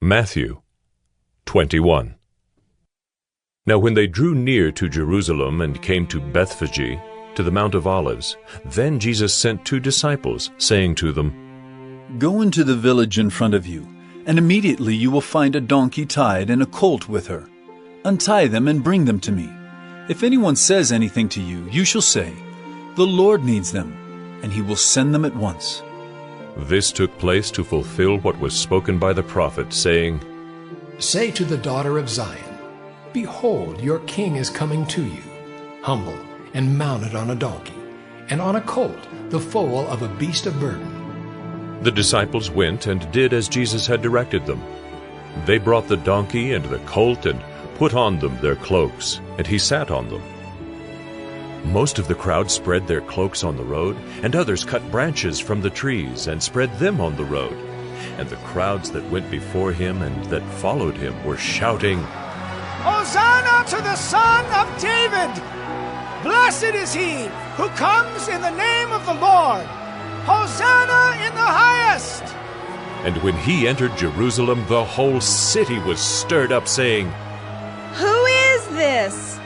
Matthew 21. Now when they drew near to Jerusalem and came to Bethphage, to the Mount of Olives, then Jesus sent 2 disciples, saying to them, Go into the village in front of you, and immediately you will find a donkey tied and a colt with her. Untie them and bring them to me. If anyone says anything to you, you shall say, The Lord needs them, and he will send them at once. This took place to fulfill what was spoken by the prophet, saying, Say to the daughter of Zion, Behold, your king is coming to you, humble and mounted on a donkey, and on a colt, the foal of a beast of burden. The disciples went and did as Jesus had directed them. They brought the donkey and the colt and put on them their cloaks, and he sat on them. Most of the crowd spread their cloaks on the road, and others cut branches from the trees and spread them on the road. And the crowds that went before him and that followed him were shouting, Hosanna to the Son of David! Blessed is he who comes in the name of the Lord! Hosanna in the highest! And when he entered Jerusalem, the whole city was stirred up, saying, Who is this?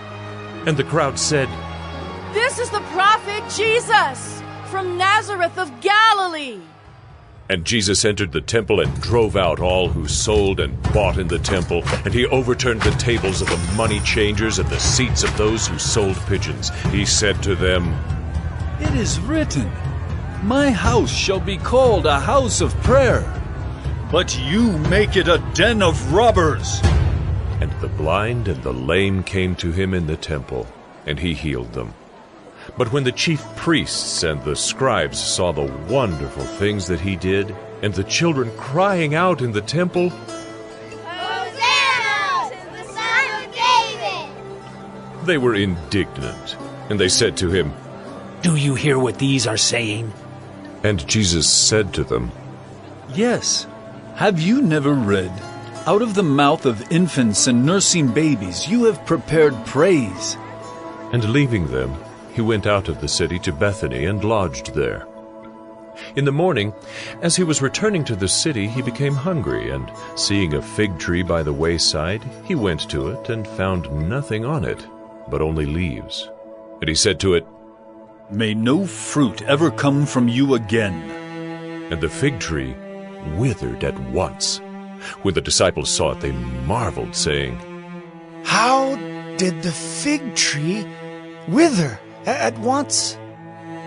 And the crowd said, This is the prophet Jesus from Nazareth of Galilee. And Jesus entered the temple and drove out all who sold and bought in the temple, and he overturned the tables of the money changers and the seats of those who sold pigeons. He said to them, It is written, My house shall be called a house of prayer, but you make it a den of robbers. And the blind and the lame came to him in the temple, and he healed them. But when the chief priests and the scribes saw the wonderful things that he did, and the children crying out in the temple, Hosanna to the Son of David! They were indignant, and they said to him, Do you hear what these are saying? And Jesus said to them, Yes. Have you never read, Out of the mouth of infants and nursing babies you have prepared praise? And leaving them, he went out of the city to Bethany and lodged there. In the morning, as he was returning to the city, he became hungry, and seeing a fig tree by the wayside, he went to it and found nothing on it, but only leaves. And he said to it, May no fruit ever come from you again. And the fig tree withered at once. When the disciples saw it, they marveled, saying, How did the fig tree wither at once?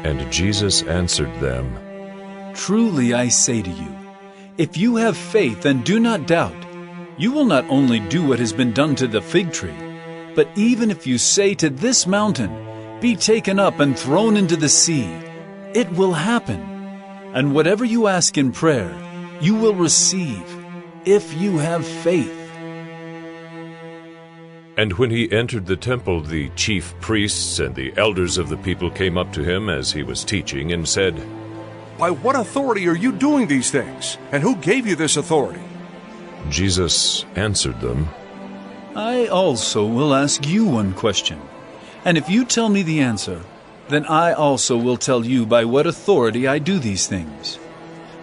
And Jesus answered them, Truly I say to you, if you have faith and do not doubt, you will not only do what has been done to the fig tree, but even if you say to this mountain, Be taken up and thrown into the sea, it will happen. And whatever you ask in prayer, you will receive, if you have faith. And when he entered the temple, the chief priests and the elders of the people came up to him as he was teaching and said, By what authority are you doing these things? And who gave you this authority? Jesus answered them, I also will ask you one question. And if you tell me the answer, then I also will tell you by what authority I do these things.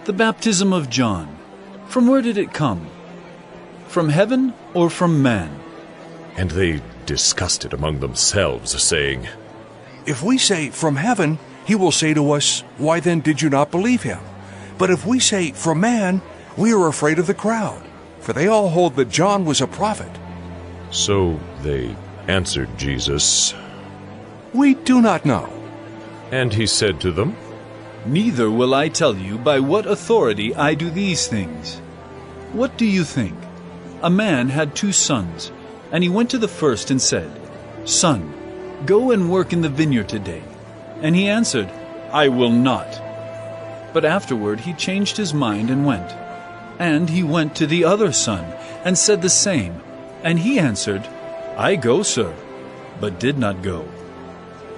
The baptism of John, from where did it come? From heaven or from man? And they discussed it among themselves, saying, If we say, From heaven, he will say to us, Why then did you not believe him? But if we say, From man, we are afraid of the crowd, for they all hold that John was a prophet. So they answered Jesus, We do not know. And he said to them, Neither will I tell you by what authority I do these things. What do you think? A man had 2 sons, and he went to the first and said, Son, go and work in the vineyard today. And he answered, I will not. But afterward he changed his mind and went. And he went to the other son, and said the same. And he answered, I go, sir, but did not go.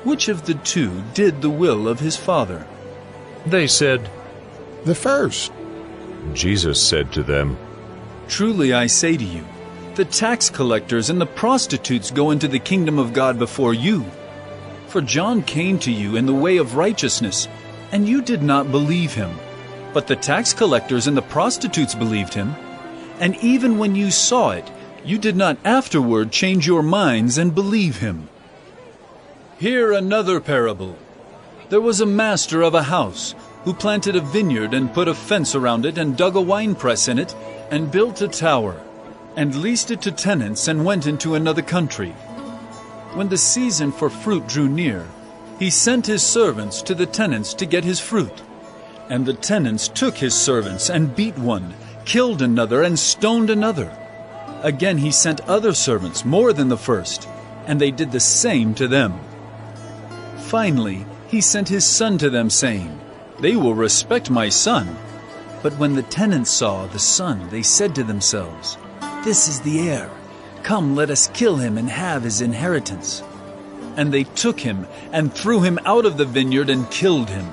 Which of the 2 did the will of his father? They said, The first. Jesus said to them, Truly I say to you, the tax collectors and the prostitutes go into the kingdom of God before you. For John came to you in the way of righteousness, and you did not believe him. But the tax collectors and the prostitutes believed him. And even when you saw it, you did not afterward change your minds and believe him. Hear another parable. There was a master of a house who planted a vineyard and put a fence around it and dug a winepress in it and built a tower and leased it to tenants and went into another country. When the season for fruit drew near, he sent his servants to the tenants to get his fruit. And the tenants took his servants and beat one, killed another, and stoned another. Again he sent other servants, more than the first, and they did the same to them. Finally, he sent his son to them, saying, "They will respect my son." But when the tenants saw the son, they said to themselves, "This is the heir. Come, let us kill him and have his inheritance." And they took him and threw him out of the vineyard and killed him.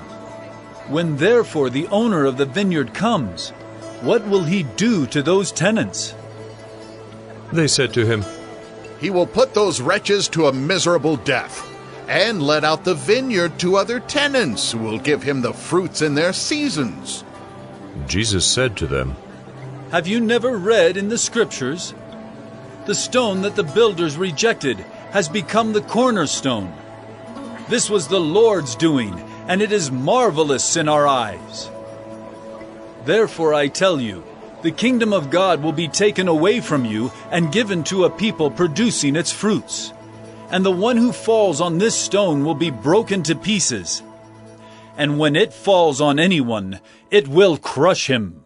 When therefore the owner of the vineyard comes, what will he do to those tenants? They said to him, "He will put those wretches to a miserable death, and let out the vineyard to other tenants who will give him the fruits in their seasons." Jesus said to them, Have you never read in the Scriptures? The stone that the builders rejected has become the cornerstone. This was the Lord's doing, and it is marvelous in our eyes. Therefore I tell you, the kingdom of God will be taken away from you and given to a people producing its fruits. And the one who falls on this stone will be broken to pieces. And when it falls on anyone, it will crush him.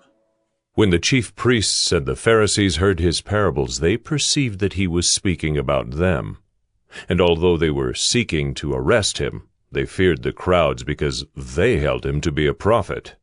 When the chief priests and the Pharisees heard his parables, they perceived that he was speaking about them. And although they were seeking to arrest him, they feared the crowds because they held him to be a prophet.